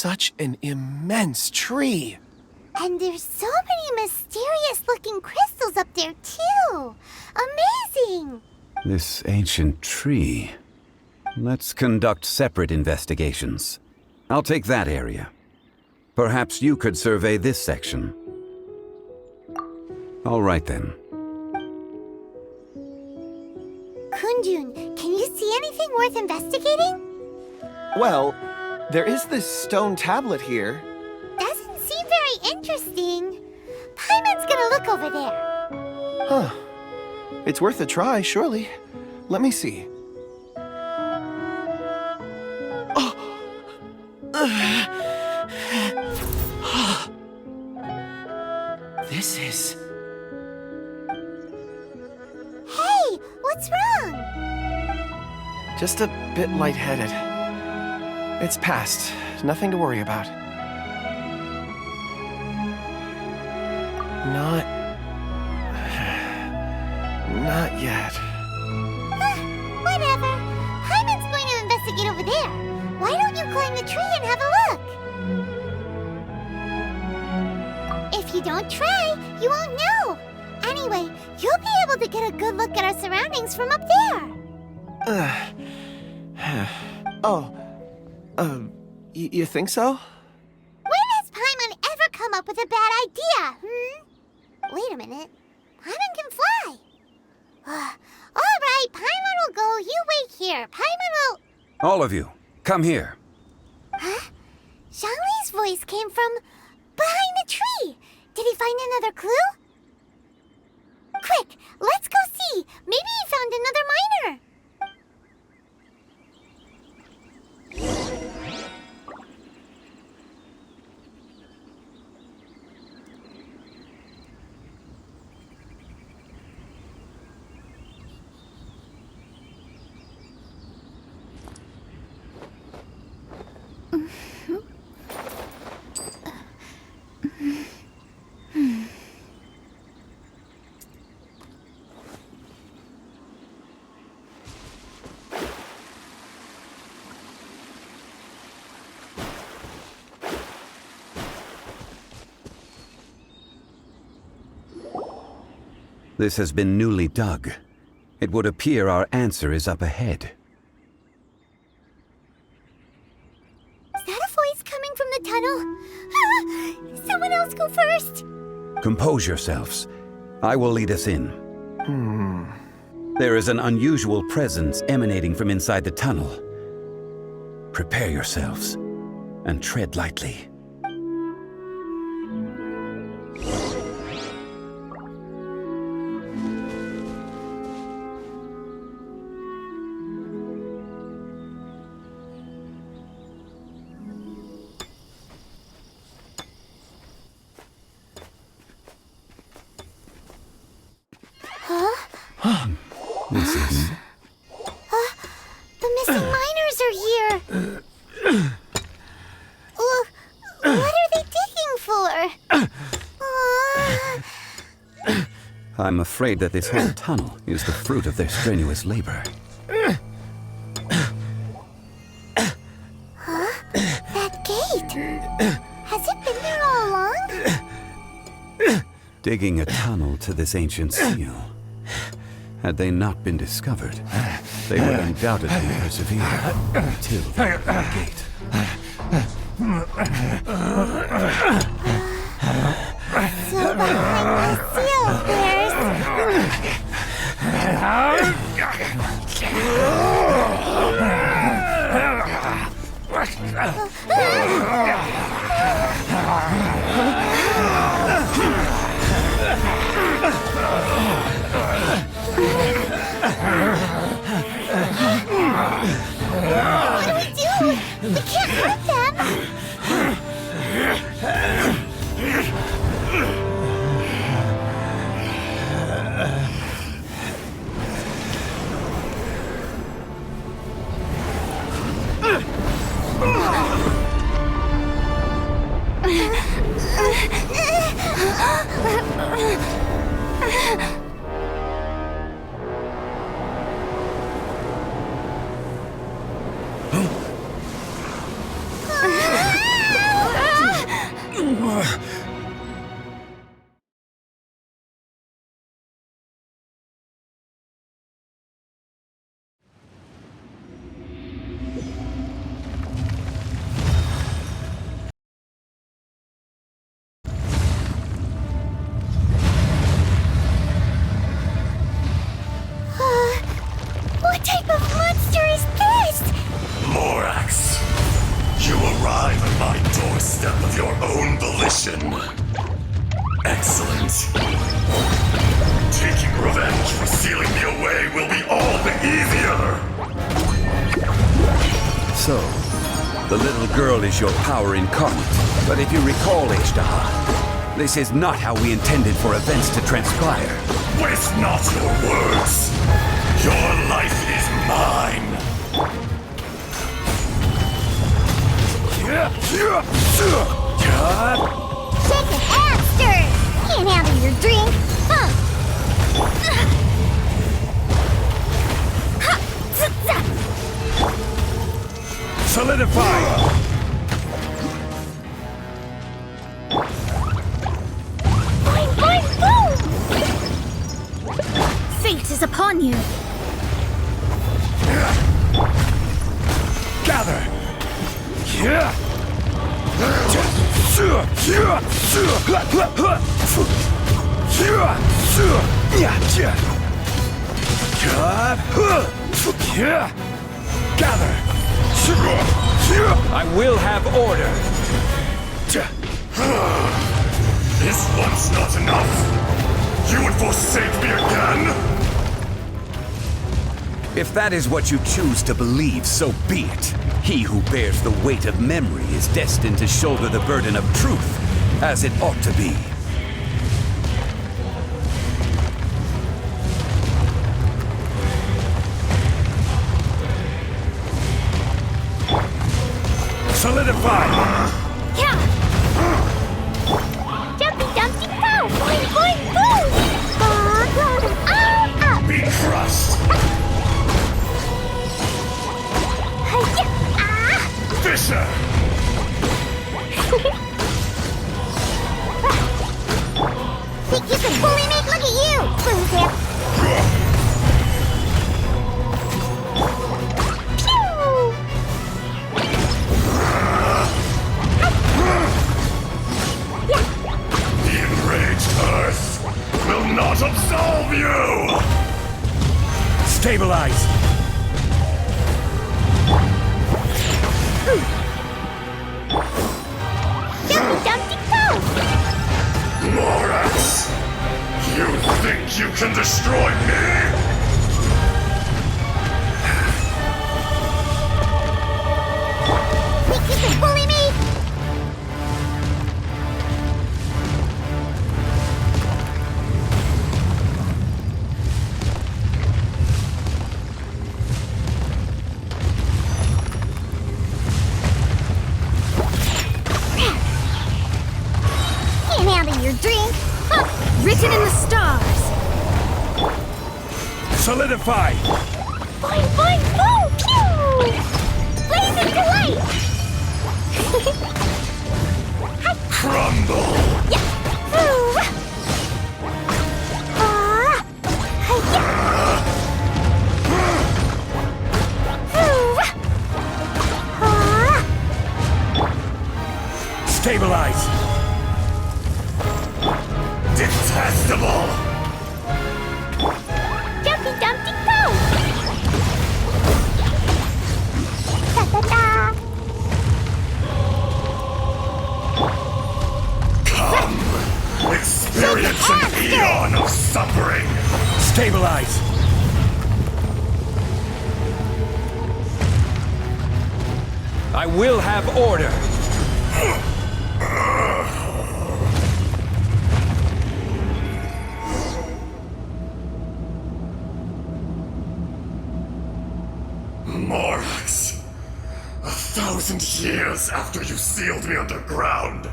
such an immense tree. And there's so many mysterious-looking crystals up there, too. Amazing! This ancient tree. Let's conduct separate investigations. I'll take that area. Perhaps you could survey this section. All right then. Kunjun, can you see anything worth investigating? Well, there is this stone tablet here. Doesn't seem very interesting. Paimon's gonna look over there. Huh. It's worth a try, surely. Let me see. This is... Hey, what's wrong? just a bit lightheaded. It's past. Nothing to worry about. Not yet. Whatever. Paimon's going to investigate over there. Why don't you climb the tree and have a look? If you don't try, you won't know. Anyway, you'll be able to get a good look at our surroundings from up there. You think so? When has Paimon ever come up with a bad idea, Wait a minute. Paimon can fly. All right, Paimon will go. You wait here. Paimon will... All of you, come here. Huh? Zhongli's voice came from behind the tree. Did he find another clue? Quick, let's go see. Maybe he found another miner. This has been newly dug. It would appear our answer is up ahead. Is that a voice coming from the tunnel? Someone else go first. Compose yourselves. I will lead us in. There is an unusual presence emanating from inside the tunnel. Prepare yourselves and tread lightly. This is... The missing miners are here. What are they digging for? I'm afraid that this whole tunnel is the fruit of their strenuous labor. That gate. Has it been there all along? Digging a tunnel to this ancient seal. Had they not been discovered, they would undoubtedly persevere until they opened the gate. So behind the seal, there's... What do we do? We can't hurt them. arrive at my doorstep of your own volition. Excellent. Taking revenge for sealing me away will be all the easier. So, the little girl is your power incarnate. But if you recall, Ishtaha, this is not how we intended for events to transpire. Waste not your words. Your life is mine. Shaken and stirred! Can't handle your drink! Huh. Solidify! Boing, boing, boom! Fate is upon you. Gather! Gather! I will have order! Is once not enough? You would forsake me again? If that is what you choose to believe, so be it. He who bears the weight of memory is destined to shoulder the burden of truth, as it ought to be. Solidify! Yeah! Jumpy dumpty go! Boing, boing, boom! Up! Be crushed! Hi-ya! Ah! Fisher! Think you can bully me? Look at you! Loser! The enraged Earth will not absolve you! Stabilize! Jumpy dumpty go! Morax! You think you can destroy me? Think you can bully me? Can't handle your drink! Huh. Written in the stars. Solidify! Boing, boing, boom! Pew! Blazing delight! Crumble! Yeah! Ooh. Ah! Hi-ya! Ooh. Ah! Stabilize! Detestable! Jumpy dumpty go! Da-da-da! Come! Experience an eon of suffering! Stabilize! I will have order! Morax! 1,000 years after you sealed me underground,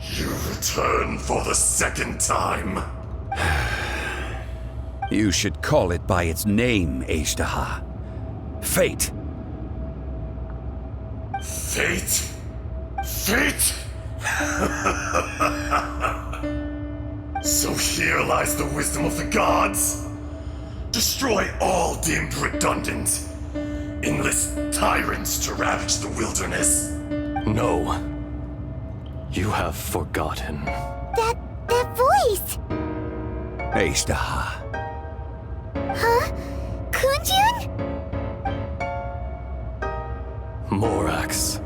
you return for the second time. You should call it by its name, Ishtaha. Fate. Fate? Fate? So here lies the wisdom of the gods. Destroy all deemed redundant. Enlist tyrants to ravage the wilderness. No. You have forgotten. That voice! Ishtaha. Huh? Kunjun? Morax.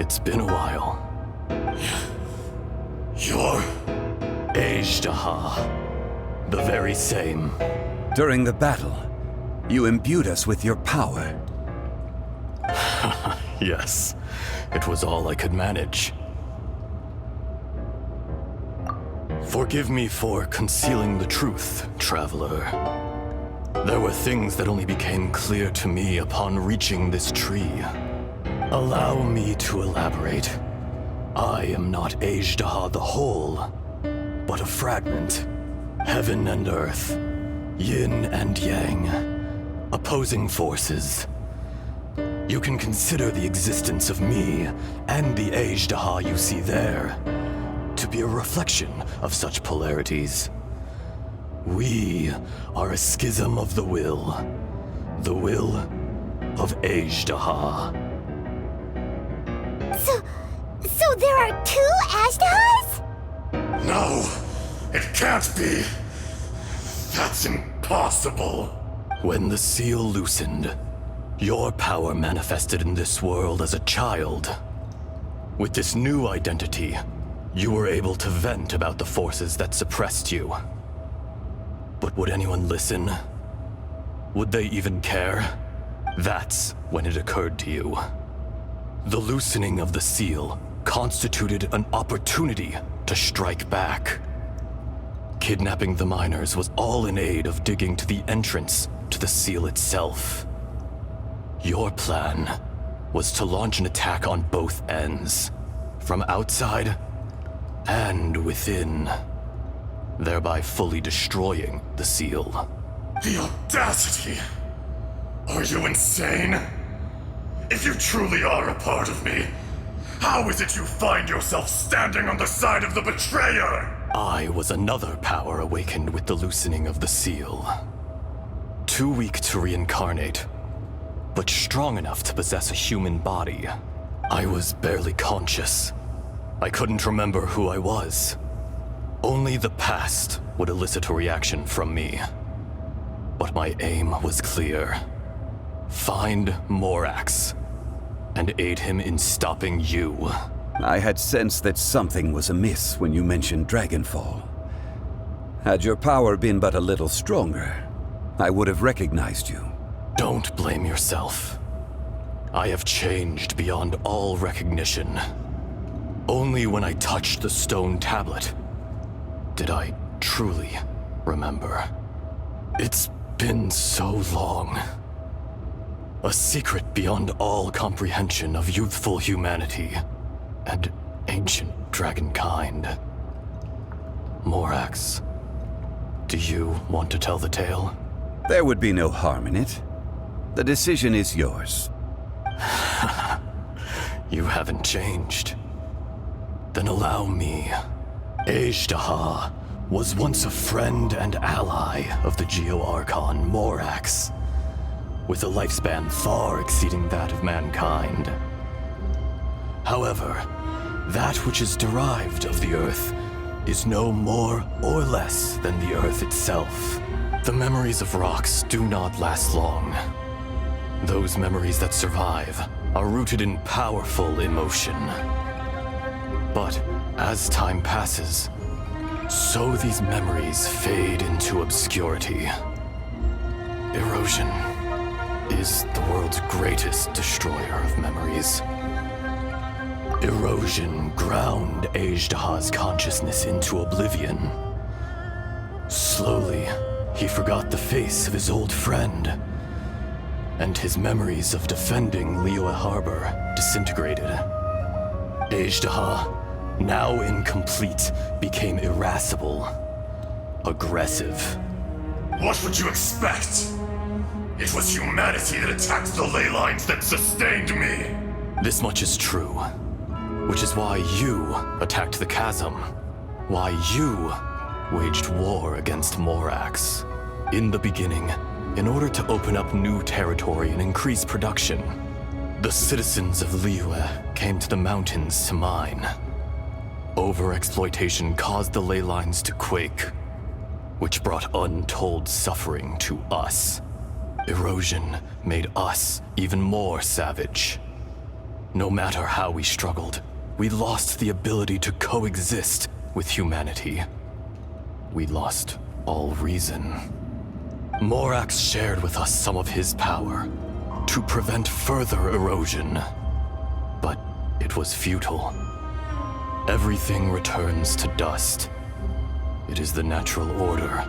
It's been a while. You're... Ajdaha. The very same. During the battle, you imbued us with your power. Yes, it was all I could manage. Forgive me for concealing the truth, traveler. There were things that only became clear to me upon reaching this tree. Allow me to elaborate. I am not Ajdaha the whole, but a fragment. Heaven and earth, yin and yang, opposing forces. You can consider the existence of me and the Ajdaha you see there to be a reflection of such polarities. We are a schism of the will of Ajdaha. So there are two Ajdahas? No! It can't be! That's impossible! When the seal loosened, your power manifested in this world as a child. With this new identity, you were able to vent about the forces that suppressed you. But would anyone listen? Would they even care? That's when it occurred to you. The loosening of the seal constituted an opportunity to strike back. Kidnapping the miners was all in aid of digging to the entrance to the seal itself. Your plan was to launch an attack on both ends, from outside and within, thereby fully destroying the seal. The audacity! Are you insane? If you truly are a part of me, how is it you find yourself standing on the side of the betrayer? I was another power awakened with the loosening of the seal. Too weak to reincarnate, but strong enough to possess a human body. I was barely conscious. I couldn't remember who I was. Only the past would elicit a reaction from me. But my aim was clear. Find Morax and aid him in stopping you. I had sensed that something was amiss when you mentioned Dragonfall. Had your power been but a little stronger, I would have recognized you. Don't blame yourself. I have changed beyond all recognition. Only when I touched the stone tablet did I truly remember. It's been so long. A secret beyond all comprehension of youthful humanity and ancient dragonkind. Morax, do you want to tell the tale? There would be no harm in it. The decision is yours. You haven't changed. Then allow me. Ajdaha was once a friend and ally of the Geo-Archon Morax, with a lifespan far exceeding that of mankind. However, that which is derived of the Earth is no more or less than the Earth itself. The memories of rocks do not last long. Those memories that survive are rooted in powerful emotion. But as time passes, so these memories fade into obscurity. Erosion is the world's greatest destroyer of memories. Erosion ground Ajdaha's consciousness into oblivion. Slowly, he forgot the face of his old friend, and his memories of defending Liyue Harbor disintegrated. Ajdaha, now incomplete, became irascible, aggressive. What would you expect? It was humanity that attacked the ley lines that sustained me. This much is true, which is why you attacked the chasm, why you waged war against Morax. In the beginning, in order to open up new territory and increase production, the citizens of Liyue came to the mountains to mine. Overexploitation caused the ley lines to quake, which brought untold suffering to us. Erosion made us even more savage. No matter how we struggled, we lost the ability to coexist with humanity. We lost all reason. Morax shared with us some of his power to prevent further erosion. But it was futile. Everything returns to dust. It is the natural order,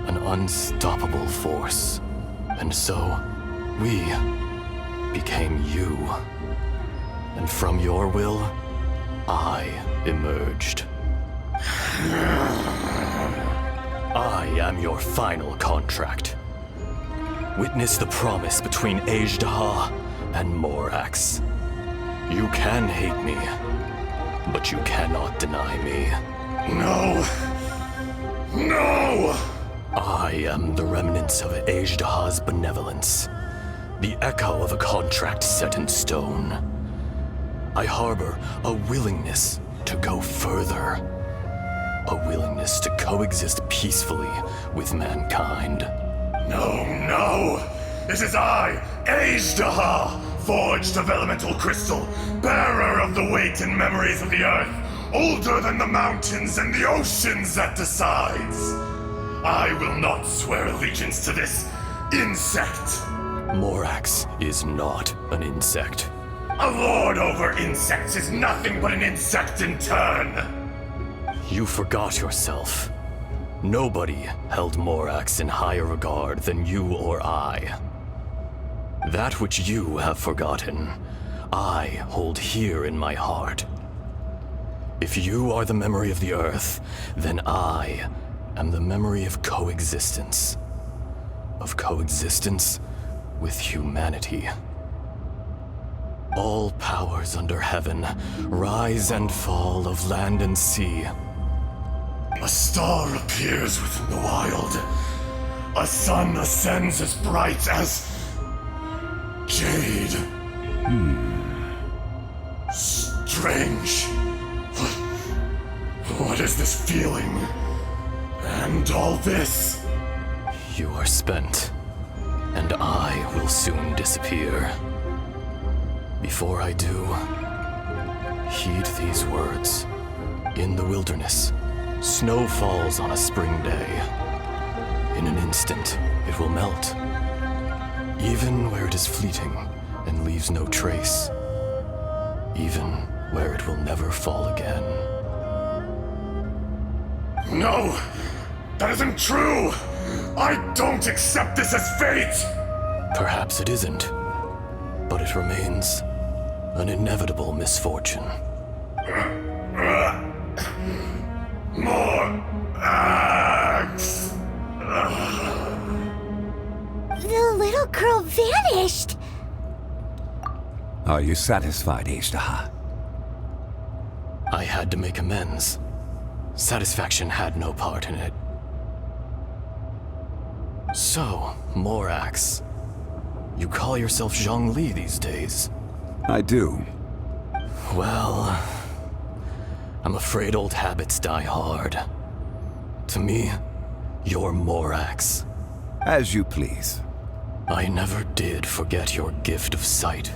an unstoppable force. And so, we became you. And from your will, I emerged. I am your final contract. Witness the promise between Azhdaha and Morax. You can hate me, but you cannot deny me. No! No! I am the remnants of Azhdaha's benevolence, the echo of a contract set in stone. I harbor a willingness to go further, a willingness to coexist peacefully with mankind. No, no! It is I, Azhdaha, forged of elemental crystal, bearer of the weight and memories of the earth, older than the mountains and the oceans that decides. I will not swear allegiance to this insect. Morax is not an insect. A lord over insects is nothing but an insect in turn. You forgot yourself. Nobody held Morax in higher regard than you or I. That which you have forgotten, I hold here in my heart. If you are the memory of the Earth, then I am the memory of coexistence. Of coexistence with humanity. All powers under heaven, rise and fall of land and sea. A star appears within the wild. A sun ascends as bright as jade. Strange. What is this feeling? And all this? You are spent, and I will soon disappear. Before I do, heed these words. In the wilderness, snow falls on a spring day. In an instant, it will melt. Even where it is fleeting and leaves no trace. Even where it will never fall again. No! That isn't true! I don't accept this as fate! Perhaps it isn't, but it remains an inevitable misfortune. More axe! The little girl vanished! Are you satisfied, Azhdaha? I had to make amends. Satisfaction had no part in it. So, Morax, you call yourself Zhongli these days? I do. Well, I'm afraid old habits die hard. To me, you're Morax. As you please. I never did forget your gift of sight.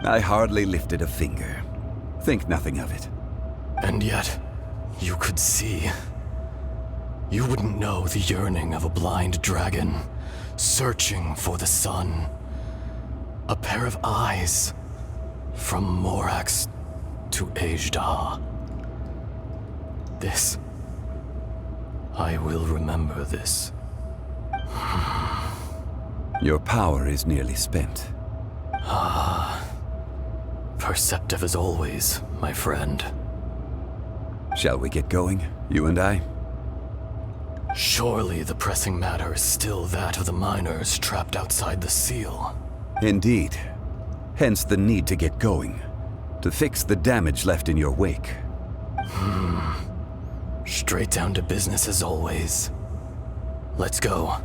I hardly lifted a finger. Think nothing of it. And yet, you could see. You wouldn't know the yearning of a blind dragon, searching for the sun. A pair of eyes, from Morax to Azhdaha. This, I will remember this. Your power is nearly spent. Perceptive as always, my friend. Shall we get going, you and I? Surely the pressing matter is still that of the miners trapped outside the seal. Indeed. Hence the need to get going. To fix the damage left in your wake. Straight down to business as always. Let's go.